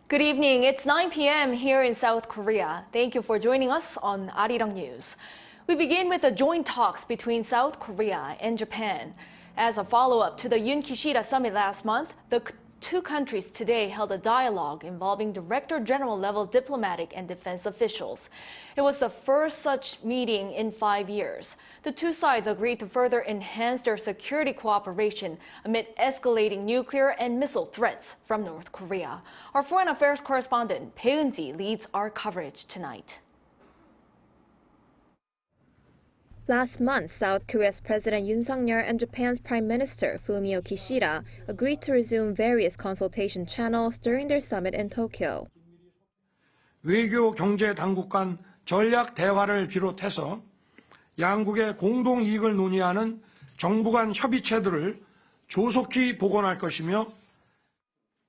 Good evening. It's 9 p.m. here in South Korea. Thank you for joining us on Arirang News. We begin with the joint talks between South Korea and Japan. As a follow-up to the Yoon-Kishida summit last month, the two countries today held a dialogue involving Director General level diplomatic and defense officials. It was the first such meeting in 5 years. The two sides agreed to further enhance their security cooperation amid escalating nuclear and missile threats from North Korea. Our foreign affairs correspondent Bae Eun-ji leads our coverage tonight. Last month, South Korea's President Yoon and Japan's Prime Minister Fumio Kishida agreed to resume various consultation channels during their summit in Tokyo. 외교 경제 당국 간 전략 대화를 비롯해서 양국의 공동 이익을 논의하는 정부 간 협의체들을 조속히 복원할 것이며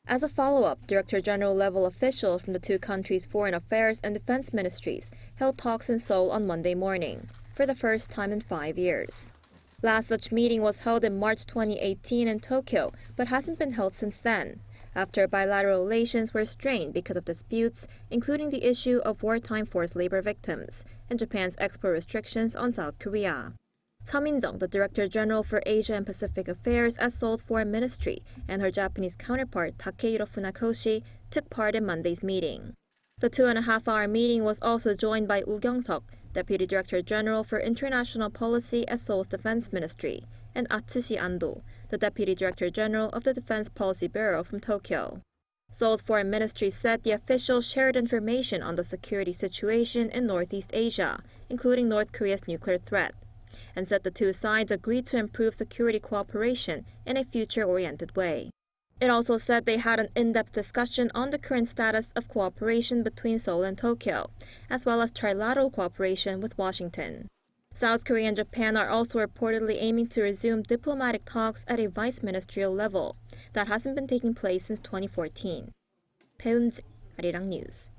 As a follow-up, Director General level officials from the two countries' foreign affairs and defense ministries held talks in Seoul on Monday morning, for the first time in 5 years. Last such meeting was held in March 2018 in Tokyo, but hasn't been held since then, after bilateral relations were strained because of disputes, including the issue of wartime forced labor victims and Japan's export restrictions on South Korea. Min-jung, the Director General for Asia and Pacific Affairs at Seoul's Foreign Ministry, and her Japanese counterpart Takehiro Funakoshi took part in Monday's meeting. The 2.5-hour meeting was also joined by Woo Kyung-seok, Deputy Director General for International Policy at Seoul's Defense Ministry, and Atsushi Ando, the Deputy Director General of the Defense Policy Bureau from Tokyo. Seoul's Foreign Ministry said the officials shared information on the security situation in Northeast Asia, including North Korea's nuclear threat, and said the two sides agreed to improve security cooperation in a future-oriented way. It also said they had an in-depth discussion on the current status of cooperation between Seoul and Tokyo, as well as trilateral cooperation with Washington. South Korea and Japan are also reportedly aiming to resume diplomatic talks at a vice-ministerial level that hasn't been taking place since 2014. Bae Eun-ji, Arirang News.